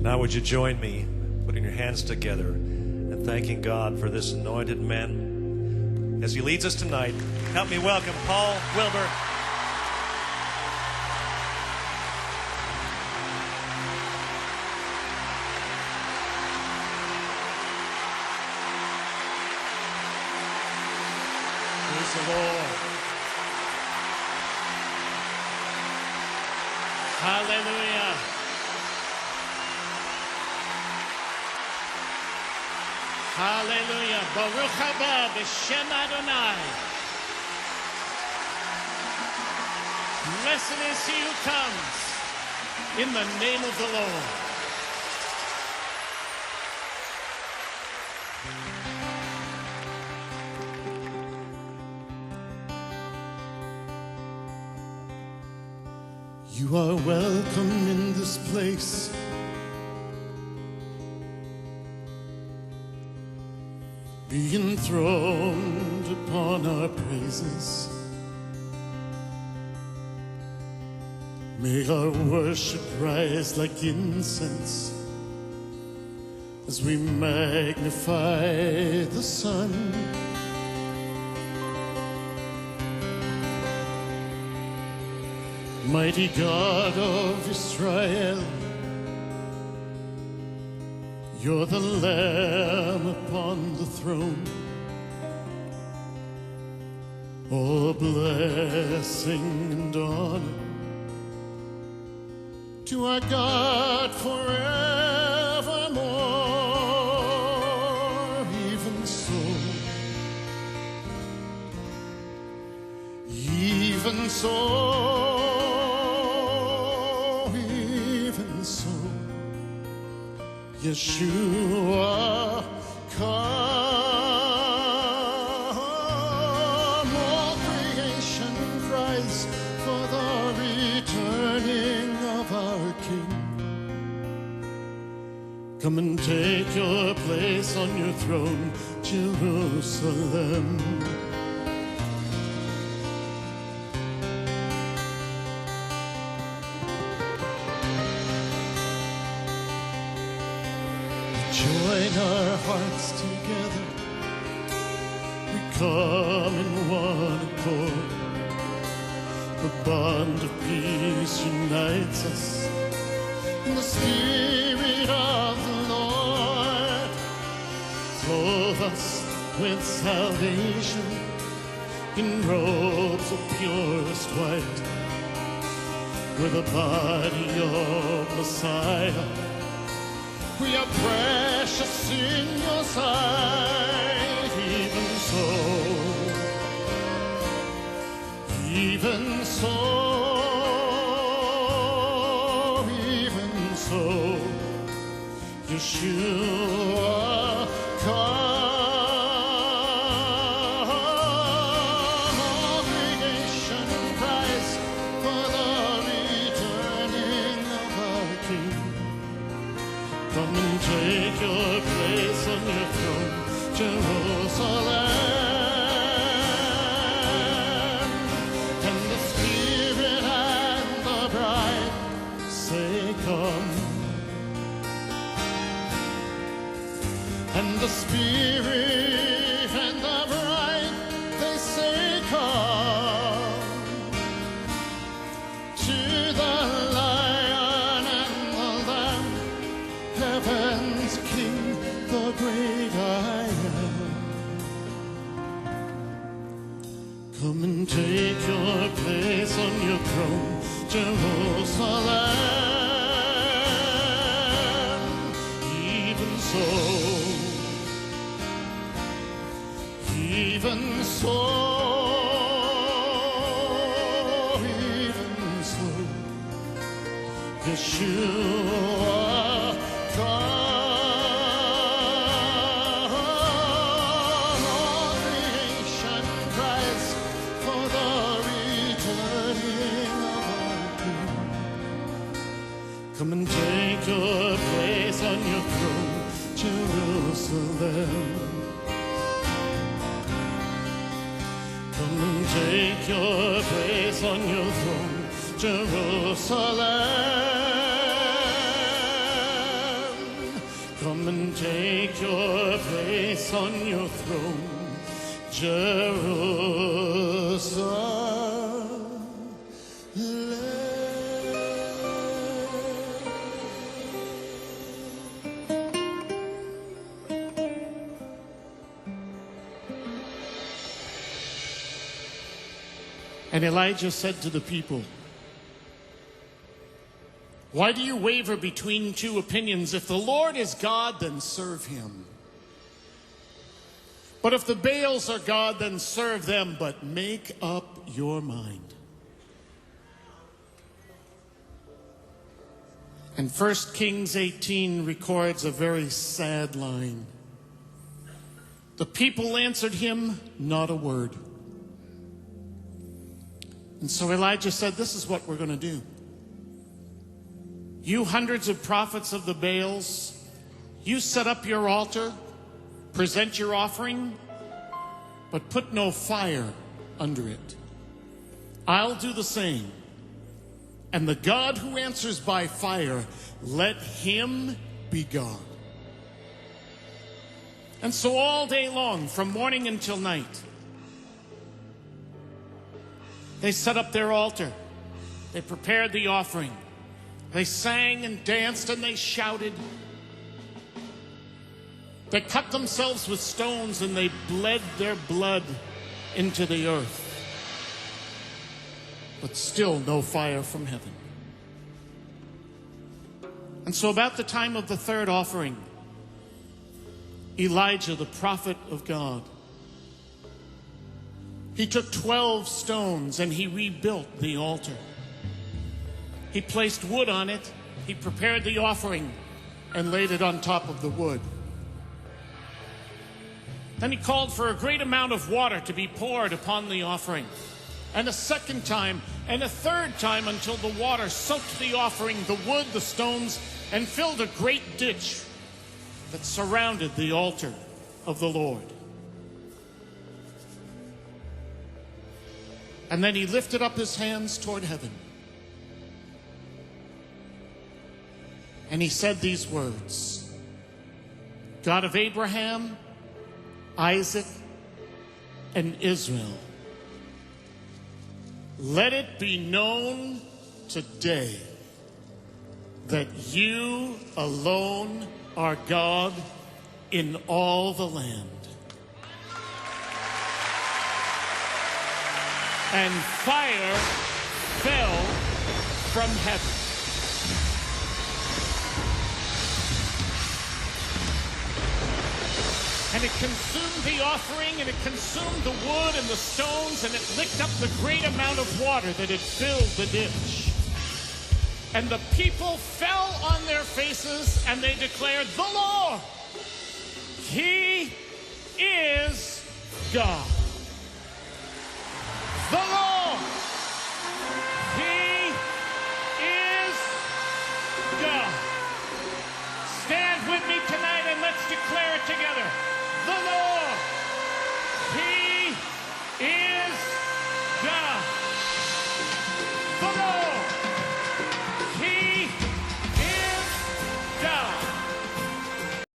Now would you join me putting your hands together and thanking God for this anointed man as he leads us tonight. Help me welcome Paul Wilbur. Praise the Lord. Hallelujah. Hallelujah. Baruch haba b'shem Adonai. Blessed is he who comes in the name of the Lord. You are welcome in this place. Be enthroned upon our praises. May our worship rise like incense as we magnify the Son. Mighty God of Israel, you're the Lamb upon the throne. All blessing and honor to our God forevermore. Even so, Yeshua, come. All creation cries for the returning of our King. Come and take your place on your throne, Jerusalem. Join our hearts together, we come in one accord. The bond of peace unites us in the Spirit of the Lord. Clothe us with salvation in robes of purest white. We're the body of Messiah. We are precious in your sight. Even so, Yeshua, come. All creation cries for the returning of our King. Come and take your place on your throne, Jerusalem. And the Spirit and the bride say, come. And the Spirit and the bride, they say, come. To the Lion and the Lamb, heaven's King, the great I am. Come and take your place on your throne, Jerusalem. Even so, Yeshua, come. All creation cries for the returning of our King. Come and take your place on your throne, Jerusalem. Come and take your place on your throne, Jerusalem. Come and take your place on your throne, Jerusalem. And Elijah said to the people, why do you waver between two opinions? If the Lord is God, then serve him. But if the Baals are God, then serve them, but make up your mind. And 1 Kings 18 records a very sad line. The people answered him, not a word. And so Elijah said, this is what we're going to do. You hundreds of prophets of the Baals, you set up your altar, present your offering, but put no fire under it. I'll do the same. And the God who answers by fire, let him be God. And so all day long, from morning until night, they set up their altar. They prepared the offering. They sang and danced and they shouted. They cut themselves with stones and they bled their blood into the earth. But still no fire from heaven. And so about the time of the third offering, Elijah, the prophet of God, he took 12 stones and he rebuilt the altar. He placed wood on it, he prepared the offering, and laid it on top of the wood. Then he called for a great amount of water to be poured upon the offering, and a second time, and a third time, until the water soaked the offering, the wood, the stones, and filled a great ditch that surrounded the altar of the Lord. And then he lifted up his hands toward heaven. And he said these words, God of Abraham, Isaac, and Israel, let it be known today that you alone are God in all the land. And fire fell from heaven. And it consumed the offering, and it consumed the wood and the stones, and it licked up the great amount of water that had filled the ditch. And the people fell on their faces, and they declared, the Lord, He is God.